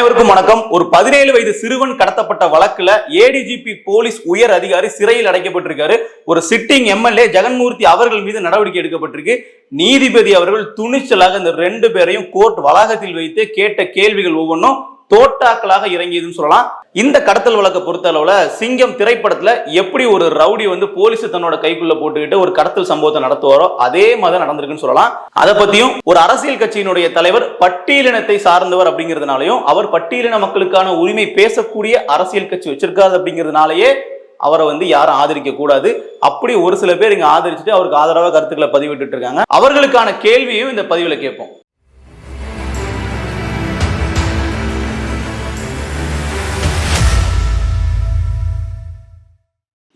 அனைவருக்கும் வணக்கம். ஒரு 17 வயது சிறுவன் கடத்தப்பட்ட வழக்குல ஏடிஜிபி போலீஸ் உயர் அதிகாரி சிறையில் அடைக்கப்பட்டிருக்காரு. ஒரு சிட்டிங் எம்எல்ஏ ஜெகன்மூர்த்தி அவர்கள் மீது நடவடிக்கை எடுக்கப்பட்டிருக்கு. நீதிபதி அவர்கள் துணிச்சலாக இந்த 2 பேரையும் கோர்ட் வளாகத்தில் வைத்து கேட்ட கேள்விகள் ஒவ்வொன்றும் தோட்டாக்களாக இறங்கியதுன்னு சொல்லலாம். இந்த கடத்தல் வழக்கை பொறுத்த அளவுல சிங்கம் திரைப்படத்துல எப்படி ஒரு ரவுடி போலீஸ் தன்னோட கைக்குள்ள போட்டுக்கிட்டு ஒரு கடத்தல் சம்பவத்தை நடத்துவாரோ அதே மாதிரி நடந்திருக்குன்னு சொல்லலாம். அதை பத்தியும் ஒரு அரசியல் கட்சியினுடைய தலைவர் பட்டியலினத்தை சார்ந்தவர் அப்படிங்கிறதுனாலையும் அவர் பட்டியலின மக்களுக்கான உரிமை பேசக்கூடிய அரசியல் கட்சி வச்சிருக்காது அப்படிங்கிறதுனாலயே அவரை யாரும் ஆதரிக்க கூடாது. அப்படி ஒரு சில பேர் இங்க ஆதரிச்சுட்டு அவருக்கு ஆதரவாக கருத்துக்களை பதிவிட்டு இருக்காங்க. அவர்களுக்கான கேள்வியும் இந்த பதிவுல கேட்போம்.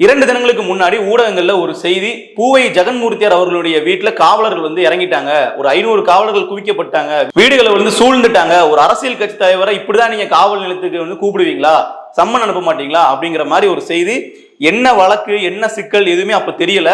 2 தினங்களுக்கு முன்னாடி ஊடகங்கள்ல ஒரு செய்தி, பூவை ஜெகன்மூர்த்தியார் அவர்களுடைய வீட்டுல காவலர்கள் இறங்கிட்டாங்க, ஒரு 500 காவலர்கள் குவிக்கப்பட்டாங்க, வீடுகளை சூழ்ந்துட்டாங்க, ஒரு அரசியல் கட்சி தலைவரை இப்படிதான் நீங்க காவல் நிலையத்துக்கு கூப்பிடுவீங்களா, சம்மன் அனுப்ப மாட்டீங்களா அப்படிங்கிற மாதிரி ஒரு செய்தி. என்ன வழக்கு என்ன சிக்கல் எதுவுமே அப்ப தெரியல.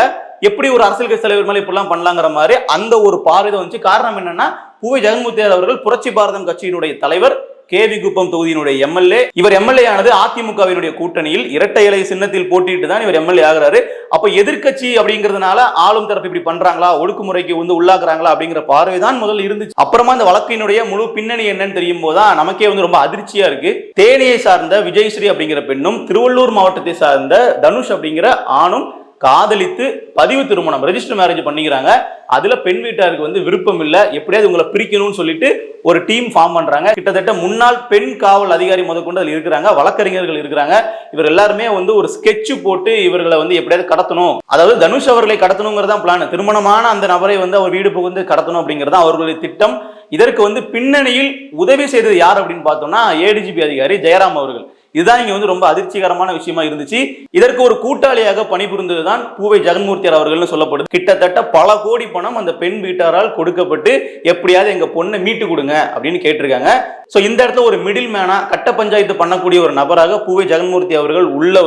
எப்படி ஒரு அரசியல் கட்சி தலைவர் மேல இப்படிலாம் பண்ணலாங்கிற மாதிரி அந்த ஒரு பார்வை வந்துச்சு. காரணம் என்னன்னா, பூவை ஜெகன்மூர்த்தியார் அவர்கள் புரட்சி பாரதம் கட்சியினுடைய தலைவர், கேவி குப்பம் தொகுதியினுடைய எம்எல்ஏ. இவர் எம்எல்ஏ ஆனது அதிமுகவினுடைய கூட்டணியில் இரட்டை இலை சின்னத்தில் போட்டிட்டு தான் இவர் எம்எல்ஏ ஆகிறாரு. அப்ப எதிர்கட்சி அப்படிங்கிறதுனால ஆளும் தரப்பு இப்படி பண்றாங்களா, ஒடுக்குமுறைக்கு உள்ளாக்குறாங்களா அப்படிங்கிற பார்வைதான் முதல்ல இருந்துச்சு. அப்புறமா இந்த வழக்கினுடைய முழு பின்னணி என்னன்னு தெரியும் போதுதான் நமக்கே ரொம்ப அதிர்ச்சியா இருக்கு. தேனியை சார்ந்த விஜயஸ்ரீ அப்படிங்கிற பெண்ணும் திருவள்ளூர் மாவட்டத்தை சார்ந்த தனுஷ் அப்படிங்கிற ஆணும் காதலித்து பதிவு திருமணம் ரெஜிஸ்டர் மேரேஜ் பண்ணிக்கிறாங்க. அதுல பெண் வீட்டாருக்கு விருப்பம் இல்ல, எப்படியாவது உங்களை பிரிக்கணும்னு சொல்லிட்டு ஒரு டீம் ஃபார்ம் பண்றாங்க. கிட்டத்தட்ட முன்னாள் பெண் காவல் அதிகாரி முதற்கொண்டு அதில் இருக்கிறாங்க, வழக்கறிஞர்கள் இருக்கிறாங்க. இவர் எல்லாருமே ஒரு ஸ்கெட்ச் போட்டு இவர்களை எப்படியாவது கடத்தணும், அதாவது தனுஷ் அவர்களை கடத்தணுங்கிறதான் பிளான். திருமணமான அந்த நபரை அவர் வீடு புகுந்து கடத்தணும் அப்படிங்கிறதான் அவர்களுடைய திட்டம். இதற்கு பின்னணியில் உதவி செய்தது யார் அப்படின்னு பார்த்தோம்னா ஏடிஜிபி அதிகாரி ஜெயராம் அவர்கள். இதுதான் இங்க ரொம்ப அதிர்ச்சிகரமான விஷயமா இருந்துச்சு. இதற்கு ஒரு கூட்டாளியாக பணிபுரிந்ததுதான் பூவை ஜெகன்மூர்த்தியார் அவர்கள் சொல்லப்படுது. கிட்டத்தட்ட பல கோடி பணம் அந்த பெண் வீட்டாரால் கொடுக்கப்பட்டு எப்படியாவது எங்க பொண்ணை மீட்டு கொடுங்க அப்படின்னு கேட்டிருக்காங்க. சோ இந்த இடத்துல ஒரு மிடில் மேனா கட்ட பஞ்சாயத்து பண்ணக்கூடிய ஒரு நபராக பூவை ஜெகன்மூர்த்தி அவர்கள் உள்ள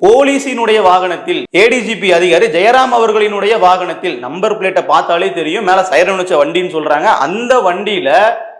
போலீசினுடைய வாகனத்தில், ஏடிஜிபி அதிகாரி ஜெயராம் அவர்களினுடைய வாகனத்தில், நம்பர் பிளேட்டை பார்த்தாலே தெரியும், மேல சைரன் வச்ச வண்டின்னு சொல்றாங்க. அந்த வண்டியில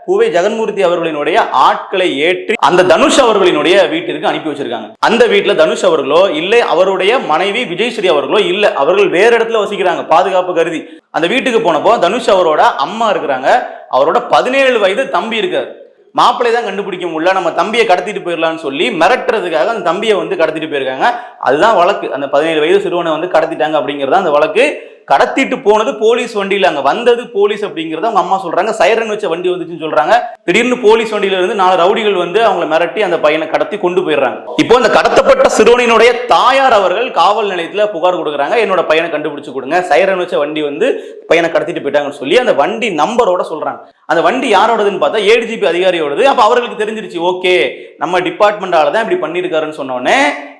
பூவை ஜெகன்மூர்த்தி அவர்களினுடைய ஆட்களை ஏற்றி அந்த தனுஷ் அவர்களினுடைய வீட்டிற்கு அனுப்பி வச்சிருக்காங்க. அந்த வீட்டுல தனுஷ் அவர்களோ இல்லை அவருடைய மனைவி விஜயஸ்ரீ அவர்களோ இல்ல, அவர்கள் வேற இடத்துல வசிக்கிறாங்க பாதுகாப்பு கருதி. அந்த வீட்டுக்கு போனப்போ தனுஷ் அவரோட அம்மா இருக்கிறாங்க, அவரோட 17 வயது தம்பி இருக்காரு. மாப்பிள்ளை தான் கண்டுபிடிக்க முடியல, நம்ம தம்பியை கடத்திட்டு போயிடலாம்னு சொல்லி மிரட்டுறதுக்காக அந்த தம்பியை கடத்திட்டு போயிருக்காங்க. அதுதான் வழக்கு. அந்த 17 வயது சிறுவனை கடத்திட்டாங்க அப்படிங்கிறதா அந்த வழக்கு. கடத்திட்டு போனது போலீஸ் வண்டியில, அங்க வந்தது போலீஸ் அப்படிங்கறத அவங்க அம்மா சொல்றாங்க. சைரன் வச்ச வண்டி வந்துச்சுன்னு சொல்றாங்க. திடீர்னு போலீஸ் வண்டியில இருந்து 4 ரவுடிகள் அவங்களை மிரட்டி அந்த பையனை கடத்தி கொண்டு போயிடுறாங்க. இப்போ அந்த கடத்தப்பட்ட சிறுவனினுடைய தாயார் அவர்கள் காவல் நிலையத்துல புகார் கொடுக்குறாங்க, என்னோட பையனை கண்டுபிடிச்சு கொடுங்க, சைரன் வச்ச வண்டி பையனை கடத்திட்டு போயிட்டாங்கன்னு சொல்லி அந்த வண்டி நம்பரோட சொல்றாங்க. அந்த வண்டி யாரோடதுன்னு பார்த்தா ஏடிஜிபி அதிகாரியோடது. அப்ப அவர்களுக்கு தெரிஞ்சிருச்சு, ஓகே நம்ம டிபார்ட்மெண்டால தான் இப்படி பண்ணிருக்காருன்னு சொன்னோன்னே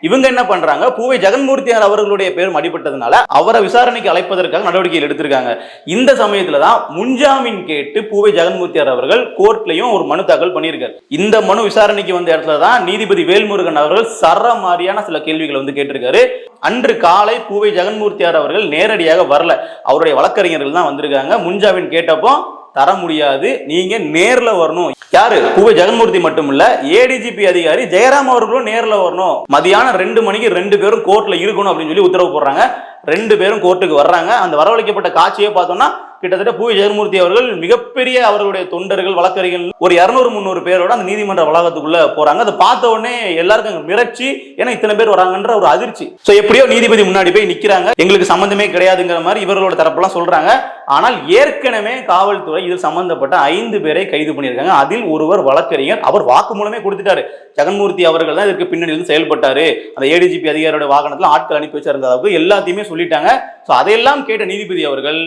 இவங்க என்ன பண்றாங்க, பூவை ஜெகன்மூர்த்தியார் அவர்களுடைய பேரும் அடிபட்டதுனால அவரை விசாரணைக்கு அழைப்பதற்காக நடவடிக்கைகள் எடுத்திருக்காங்க. இந்த சமயத்துல தான் முன்ஜாமீன் கேட்டு பூவை ஜெகன்மூர்த்தியார் அவர்கள் கோர்ட்லயும் ஒரு மனு தாக்கல் பண்ணியிருக்காரு. இந்த மனு விசாரணைக்கு வந்த இடத்துல தான் நீதிபதி வேல்முருகன் அவர்கள் சரமாரியான சில கேள்விகள் கேட்டிருக்காரு. அன்று காலை பூவை ஜெகன்மூர்த்தியார் அவர்கள் நேரடியாக வரல, அவருடைய வழக்கறிஞர்கள் தான் வந்திருக்காங்க. முன்ஜாமீன் கேட்டப்போ தர முடியாது, நீங்க நேர்ல வரணும். யாரு? பூவை ஜெகன்மூர்த்தி மட்டும் இல்ல, ஏடிஜிபி அதிகாரி ஜெயராம் அவர்களும் நேர்ல வரணும். மதியானம் 2 மணிக்கு 2 பேரும் கோர்ட்ல இருக்கணும் அப்படின்னு சொல்லி உத்தரவு போடுறாங்க. 2 பேரும் கோர்ட்டுக்கு வர்றாங்க. அந்த வரவழைக்கப்பட்ட காட்சியை பார்த்தோம்னா கிட்டத்தட்ட பூவை ஜெகன்மூர்த்தி அவர்கள் மிகப்பெரிய அவர்களுடைய தொண்டர்கள் வழக்கறிஞர்கள் ஒரு 200-300 பேரோட அந்த நீதிமன்ற வளாகத்துக்குள்ள போறாங்க. அதை பார்த்த உடனே எல்லாருக்கும் மிரட்சி, ஏன்னா இத்தனை பேர் வராங்கன்ற ஒரு அதிர்ச்சி. சோ எப்படியோ நீதிபதி முன்னாடி போய் நிக்கிறாங்க, எங்களுக்கு சம்பந்தமே கிடையாதுங்கிற மாதிரி இவர்களோட தரப்பெல்லாம் சொல்றாங்க. ஆனால் ஏற்கனவே காவல்துறை இதில் சம்பந்தப்பட்ட 5 பேரை கைது பண்ணியிருக்காங்க. அதில் ஒருவர் வழக்கறிஞர், அவர் வாக்குமூலமே கொடுத்துட்டாரு. ஜெகன்மூர்த்தி அவர்கள் தான் இதற்கு பின்னணியில் செயல்பட்டாரு, அந்த ஏடிஜிபி அதிகாரியோட வாகனத்துல ஆட்கள் அனுப்பி வச்சிருந்ததாக எல்லாத்தையுமே சொல்லிட்டாங்க. சோ அதையெல்லாம் கேட்ட நீதிபதி அவர்கள்,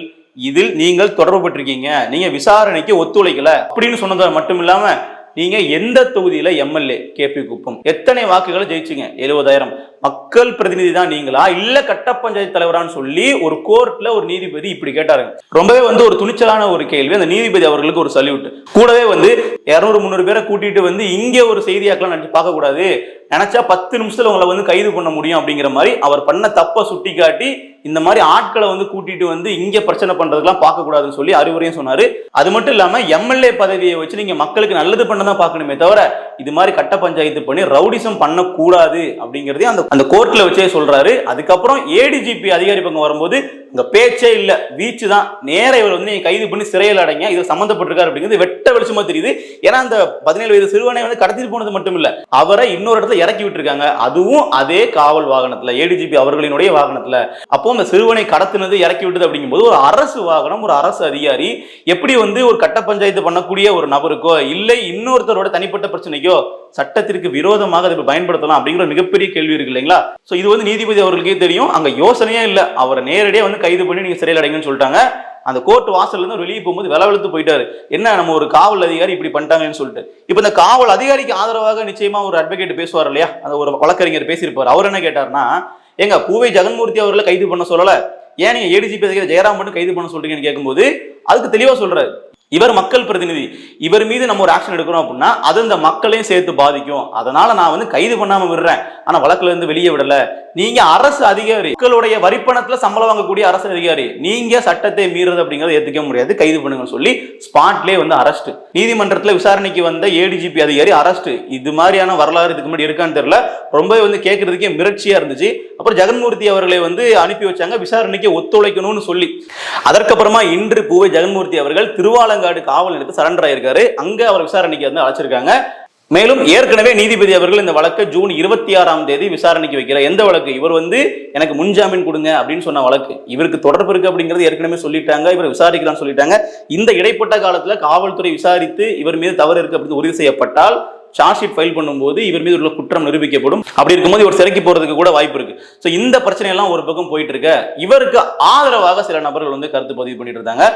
இதில் நீங்கள் தொடர்பு பட்டிருக்கீங்க, நீங்க விசாரணைக்கு ஒத்துழைக்கல அப்படின்னு சொன்னது மட்டும் இல்லாம, நீங்க எந்த தொகுதியில எம்எல்ஏ, கேபி குப்பம், எத்தனை வாக்குகளை ஜெயிச்சிங்க, 70,000, மக்கள் பிரதிநிதி தான் நீங்களா இல்ல கட்ட பஞ்சாயத்து தலைவரான்னு சொல்லி ஒரு கோர்ட்ல ஒரு நீதிபதி இப்படி கேட்டாருங்க. ரொம்பவே வந்து ஒரு துணிச்சலான ஒரு கேள்வி. அந்த நீதிபதி அவர்களுக்கு ஒரு சல்யூட். கூடவே வந்து 200-300 பேரை கூட்டிட்டு வந்து இங்க ஒரு செய்தியாக்கலாம் நினைச்சு பார்க்க கூடாது, நினைச்சா 10 நிமிஷத்துல உங்களை வந்து கைது பண்ண முடியும் அப்படிங்கிற மாதிரி அவர் பண்ண தப்ப சுட்டி காட்டி இந்த மாதிரி ஆட்களை வந்து கூட்டிட்டு வந்து இங்க பிரச்சனை பண்றதுக்கெல்லாம் பார்க்க கூடாதுன்னு சொல்லி அறிவுரையும் சொன்னாரு. அது மட்டும் இல்லாம எம்எல்ஏ பதவியை வச்சு நீங்க மக்களுக்கு நல்லது பண்ணதான் பார்க்கணுமே தவிர இது மாதிரி கட்ட பஞ்சாயத்து பண்ணி ரவுடிசம் பண்ணக்கூடாது அப்படிங்கறதையும் அந்த கோர்ட்ல வச்சே சொல்றாரு. அதுக்கப்புறம் ஏடிஜிபி அதிகாரி பக்கம் வரும்போது இந்த பேச்சே இல்ல, வீச்சு தான். நேர இவர் வந்து நீங்க கைது பண்ணி சிறையில் அடைங்க, இது சம்பந்தப்பட்டிருக்காரு அப்படிங்கிறது வெட்ட வெளிச்சமா தெரியுது. ஏன்னா அந்த 17 வயது சிறுவனை வந்து கடத்திட்டு போனது மட்டும் இல்ல, அவரை இன்னொரு இடத்துல இறக்கி விட்டுருக்காங்க, அதுவும் அதே காவல் வாகனத்துல, ஏடிஜிபி அவர்களினுடைய வாகனத்துல. அப்போ அந்த சிறுவனை கடத்தினது இறக்கி விட்டது அப்படிங்கும் போது ஒரு அரசு வாகனம், ஒரு அரசு அதிகாரி எப்படி வந்து ஒரு கட்ட பஞ்சாயத்து பண்ணக்கூடிய ஒரு நபருக்கோ இல்லை இன்னொருத்தரோட தனிப்பட்ட பிரச்சனைக்கோ சட்டத்திற்கு விரோதமாக அதை பயன்படுத்தலாம் அப்படிங்கிற மிகப்பெரிய கேள்வி இருக்கு இல்லைங்களா? சோ இது வந்து நீதிபதி அவர்களுக்கே தெரியும், அங்க யோசனையே இல்ல, அவரை நேரடியா வந்து கைது பண்ணி நீங்க சிறையில் அடைங்கன்னு சொல்லிட்டாங்க. அந்த கோர்ட் வாசல்ல இருந்து வெளியே போகும்போது வெளவெழுத்து போயிட்டாரு. என்ன நம்ம ஒரு காவல் அதிகாரி இப்படி பண்ணிட்டாங்கன்னு சொல்லிட்டு. இப்ப இந்த காவல் அதிகாரிக்கு ஆதரவாக நிச்சயமா ஒரு அட்வொகேட் பேசுவார் இல்லையா, அந்த ஒரு வழக்கறிஞர் பேசியிருப்பார். அவர் என்ன கேட்டார்னா, எங்க பூவை ஜெகன்மூர்த்தி அவர்களை கைது பண்ண சொல்லல, ஏன் நீங்க ஏடிஜிபி அதிகாரி ஜெயராம் மட்டும் கைது பண்ண சொல்றீங்கன்னு கேட்கும்போது அதுக்கு தெளிவா சொல்றாரு, இவர் மக்கள் பிரதிநிதி, இவர் மீது நம்ம ஒரு ஆக்ஷன் எடுக்கிறோம் அப்படின்னா அது இந்த மக்களையும் சேர்த்து பாதிக்கும், அதனால நான் வந்து கைது பண்ணாம விடுறேன், ஆனா வழக்குல இருந்து வெளியே விடல. நீங்க அரசு அதிகாரி, மக்களுடைய வரிப்பணத்துல சம்பளம் வாங்கக்கூடிய அரசு அதிகாரி, நீங்க சட்டத்தை மீறது அப்படிங்கறத ஏத்துக்க முடியாது, கைது பண்ணுங்க சொல்லி ஸ்பாட்லயே வந்து அரெஸ்ட். நீதிமன்றத்துல விசாரணைக்கு வந்த ஏடிஜிபி அதிகாரி அரெஸ்ட். இது மாதிரியான வரலாறு இதுக்கு முன்னாடி இருக்கான்னு தெரியல, ரொம்பவே வந்து கேட்கறதுக்கே மிரட்சியா இருந்துச்சு. அப்புறம் ஜெகன்மூர்த்தி அவர்களை வந்து அனுப்பி வச்சாங்க விசாரணைக்கு ஒத்துழைக்கணும்னு சொல்லி. அதற்கப்புறமா இன்று பூவை ஜெகன்மூர்த்தி அவர்கள் திருவாலங்காடு காவல் நிலையத்துக்கு சரண்டர் ஆயிருக்காரு. அங்க அவர் விசாரணைக்கு வந்து அழைச்சிருக்காங்க. மேலும் ஏற்கனவே நீதிபதி அவர்கள் இந்த வழக்கை ஜூன் 26ஆம் தேதி விசாரணைக்கு வைக்கிறார். எந்த வழக்கு? இவர் வந்து எனக்கு முன்ஜாமீன் கொடுங்க அப்படின்னு சொன்ன வழக்கு. இவருக்கு தொடர்பு இருக்கு அப்படிங்கிறது ஏற்கனவே சொல்லிட்டாங்க, இவர் விசாரிக்கலாம்னு சொல்லிட்டாங்க. இந்த இடைப்பட்ட காலத்துல காவல்துறை விசாரித்து இவர் மீது தவறு இருக்கு அப்படின்னு உறுதி செய்யப்பட்டால் சார்ஜ் ஷீட் ஃபைல் பண்ணும்போது இவர் மீது உள்ள குற்றம் நிரூபிக்கப்படும். அப்படி இருக்கும்போது இவர் சிறைக்கு போறதுக்கு கூட வாய்ப்பு இருக்கு. சோ இந்த பிரச்சனை எல்லாம் ஒரு பக்கம் போயிட்டு இருக்க, இவருக்கு ஆதரவாக சில நபர்கள் வந்து கருத்து பதிவு பண்ணிட்டு இருந்தாங்க.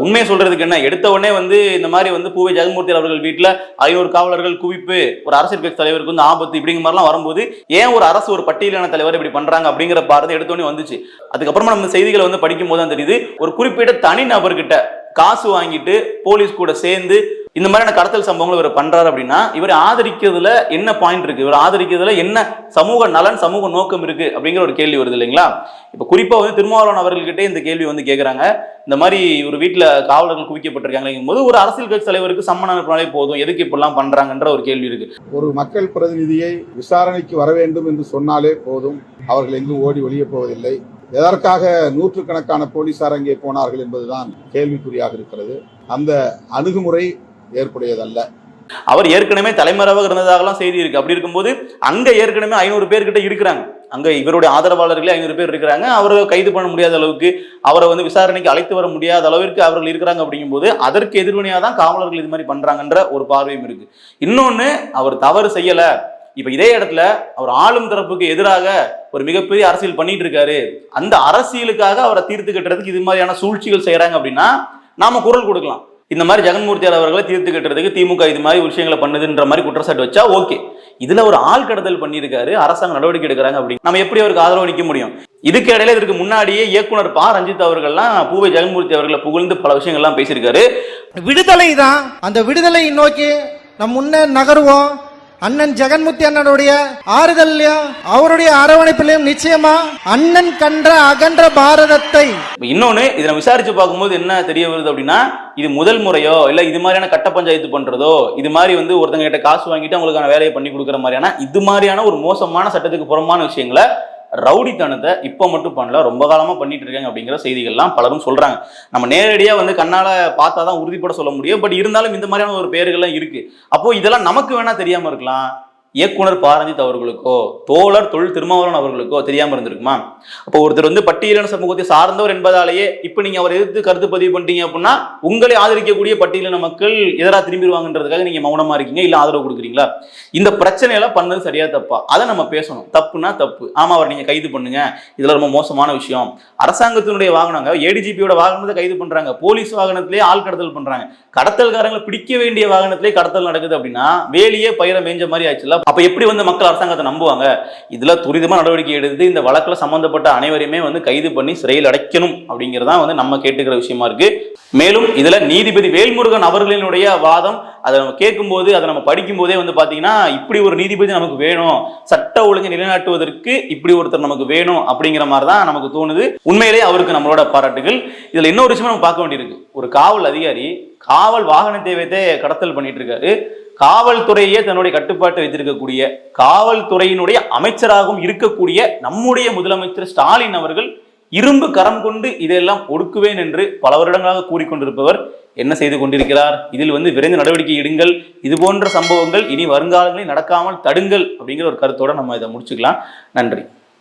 உண்மையை சொல்றதுக்கு என்ன, எடுத்த உடனே வந்து இந்த மாதிரி வந்து பூவை ஜெகன்மூர்த்தி அவர்கள் வீட்டுல 500 காவலர்கள் குவிப்பு, ஒரு அரசியல் கட்சி தலைவருக்கு வந்து ஆபத்து, இப்படிங்கிற மாதிரிலாம் வரும்போது ஏன் ஒரு அரசு ஒரு பட்டியலான தலைவர் இப்படி பண்றாங்க அப்படிங்கிற பார்த்து எடுத்த உடனே வந்துச்சு. அதுக்கப்புறமா நம்ம செய்திகளை வந்து படிக்கும் போது தான் தெரியுது, ஒரு குறிப்பிட்ட தனி நபர்கிட்ட காசு வாங்கிட்டு போலீஸ் கூட சேர்ந்து இந்த மாதிரியான கடத்தல் சம்பவங்கள் இவர் பண்றாரு அப்படின்னா இவர் ஆதரிக்கிறதுல என்ன பாயிண்ட் இருக்கு, இவர் ஆதரிக்கிறதுல என்ன சமூக நலன், சமூக நோக்கம் இருக்கு அப்படிங்கிற ஒரு கேள்வி வருது இல்லைங்களா? இப்ப குறிப்பா வந்து திருமாவளவன் அவர்கள்கிட்ட இந்த கேள்வி வந்து கேட்கறாங்க. இந்த மாதிரி ஒரு வீட்டுல காவலர்கள் குவிக்கப்பட்டிருக்காங்க போது ஒரு அரசியல் கட்சி தலைவருக்கு சம்மன் அனுப்பினாலே போதும், எதுக்கு இப்பெல்லாம் பண்றாங்கன்ற ஒரு கேள்வி இருக்கு. ஒரு மக்கள் பிரதிநிதியை விசாரணைக்கு வர வேண்டும் என்று சொன்னாலே போதும், அவர்கள் எங்கும் ஓடி ஒளிய போவதில்லை. எதற்காக நூற்றுக்கணக்கான போலீசார் அங்கே போனார்கள் என்பதுதான் கேள்விக்குறியாக இருக்கிறது. அந்த அணுகுமுறை ஏற்புடையதல்ல. அவர் ஏற்கனவே தலைமறைவாக இருந்ததாகலாம் செய்தி இருக்கு. அப்படி இருக்கும்போது அங்க ஏற்கனவே 500 பேர்கிட்ட இருக்கிறாங்க, அங்க இவருடைய ஆதரவாளர்களே 500 பேர் இருக்கிறாங்க. அவரை கைது பண்ண முடியாத அளவுக்கு, அவரை வந்து விசாரணைக்கு அழைத்து வர முடியாத அளவிற்கு அவர்கள் இருக்கிறாங்க. அப்படிங்கும்போது அதற்கு எதிர்வினையா தான் காவலர்கள் இது மாதிரி பண்றாங்கன்ற ஒரு பார்வையும் இருக்கு. இன்னொன்னு, அவர் தவறு செய்யல, இப்ப இதே இடத்துல அவர் ஆளும் தரப்புக்கு எதிராக ஒரு மிகப்பெரிய அரசியல் பண்ணிட்டு இருக்காரு, அந்த அரசியலுக்காக அவரை தீர்த்து கட்டுறதுக்கு இது மாதிரியான சூழ்ச்சிகள் செய்யறாங்க அப்படின்னா நாம குரல் கொடுக்கலாம். இந்த மாதிரி ஜெகன்மூர்த்தி அவர்களை தீர்த்து கட்டுறதுக்கு திமுக இது மாதிரி விஷயங்களை பண்ணுதுன்ற மாதிரி குற்றச்சாட்டு வச்சா ஓகே. இதுல ஒரு ஆள் கடத்தல் பண்ணியிருக்காரு, அரசாங்கம் நடவடிக்கை எடுக்கிறாங்க அப்படின்னு நம்ம எப்படி அவருக்கு ஆதரவு நிற்க முடியும்? இதுக்கு இடையில இதற்கு முன்னாடியே இயக்குனர் ப ரஞ்சித் அவர்கள்லாம் பூவை ஜெகன்மூர்த்தி அவர்களை புகழ்ந்து பல விஷயங்கள்லாம் பேசியிருக்காரு. விடுதலை தான், அந்த விடுதலை நோக்கி நம் முன்னே நகருவோம். அண்ணன் ஜெகன்மூர்த்தி அண்ணனுடைய ஆறுதல்லையும் அவருடைய அரவணைப்பிலையும் நிச்சயமா அண்ணன் கன்ற அகன்ற பாரதத்தை. இன்னொன்னு, இதை விசாரிச்சு பார்க்கும்போது என்ன தெரிய வருது அப்படின்னா, இது முதல் முறையோ இல்ல இது மாதிரியான கட்ட பஞ்சாயத்து பண்றதோ, இது மாதிரி வந்து ஒருத்தங்க கிட்ட காசு வாங்கிட்டு அவங்களுக்கான வேலையை பண்ணி கொடுக்குற மாதிரியான இது மாதிரியான ஒரு மோசமான சட்டத்துக்கு புறமான விஷயங்களை ரவுடித்தனத்தை இப்ப மட்டும் பண்ணல, ரொம்ப காலமா பண்ணிட்டு இருக்காங்க அப்படிங்கிற செய்திகள்லாம் பலரும் சொல்றாங்க. நம்ம நேரடியா வந்து கண்ணால பார்த்தாதான் உறுதிப்பட சொல்ல முடியும். பட் இருந்தாலும் இந்த மாதிரியான ஒரு பெயர்கள்லாம் இருக்கு. அப்போ இதெல்லாம் நமக்கு வேணா தெரியாம இருக்கலாம், இயக்குனர் ப ரஞ்சித் அவர்களுக்கோ தோழர் தொல் திருமாவளவன் அவர்களுக்கோ தெரியாம இருந்திருக்குமா? அப்போ ஒருத்தர் வந்து பட்டியலின சமூகத்தை சார்ந்தவர் என்பதாலேயே இப்ப நீங்க அவரை எதிர்த்து கருத்து பதிவு பண்ணிட்டீங்க அப்படின்னா உங்களை ஆதரிக்கக்கூடிய பட்டியலின மக்கள் எதிராக திரும்பிடுவாங்கன்றதுக்காக நீங்க மௌனமா இருக்கீங்க, இல்ல ஆதரவு கொடுக்குறீங்களா? இந்த பிரச்சனையெல்லாம் பண்ணது சரியா தப்பா? அதை நம்ம பேசணும். தப்புனா தப்பு, ஆமா அவர் நீங்க கைது பண்ணுங்க, இதுல ரொம்ப மோசமான விஷயம். அரசாங்கத்தினுடைய வாகனங்க, ஏடிஜிபியோட வாகனத்தை கைது பண்றாங்க, போலீஸ் வாகனத்திலேயே ஆள் கடத்தல் பண்றாங்க, கடத்தல்காரங்களை பிடிக்க வேண்டிய வாகனத்திலே கடத்தல் நடக்குது அப்படின்னா வேலியே பயிர மேஞ்ச மாதிரி ஆச்சுல. அப்ப எப்படி வந்து மக்கள் அரசாங்கத்தை நம்புவாங்க? இதுல துரிதமா நடவடிக்கை எடுத்து இந்த வழக்குல சம்பந்தப்பட்ட அனைவரையுமே வந்து கைது பண்ணி சிறையில் அடைக்கணும் அப்படிங்கிறதா வந்து நம்ம கேட்டுக்கிற விஷயமா இருக்கு. மேலும் இதுல நீதிபதி வேல்முருகன் அவர்களினுடைய வாதம், அதை நம்ம கேட்கும்போது, அதை நம்ம படிக்கும் போதே வந்து பாத்தீங்கன்னா, இப்படி ஒரு நீதிபதி நமக்கு வேணும், சட்ட ஒழுங்கை நிலைநாட்டுவதற்கு இப்படி ஒருத்தர் நமக்கு வேணும் அப்படிங்கிற மாதிரி தான் நமக்கு தோணுது. உண்மையிலேயே அவருக்கு நம்மளோட பாராட்டுகள். இதுல இன்னொரு விஷயம் நம்ம பார்க்க வேண்டியிருக்கு. ஒரு காவல் அதிகாரி காவல் வாகனத்தை வைத்தே கடத்தல் பண்ணிட்டு இருக்காரு. காவல்துறையே தன்னுடைய கட்டுப்பாட்டை வைத்திருக்கக்கூடிய, காவல்துறையினுடைய அமைச்சராகவும் இருக்கக்கூடிய நம்முடைய முதலமைச்சர் ஸ்டாலின் அவர்கள் இரும்பு கரம் கொண்டு இதெல்லாம் ஒடுக்குவேன் என்று பல வருடங்களாக கூறிக்கொண்டிருப்பவர் என்ன செய்து கொண்டிருக்கிறார்? இதில் வந்து விரைந்து நடவடிக்கை எடுங்கள், இது போன்ற சம்பவங்கள் இனி வருங்காலங்களில் நடக்காமல் தடுங்கள் அப்படிங்கிற ஒரு கருத்தோட நம்ம இதை முடிச்சுக்கலாம். நன்றி.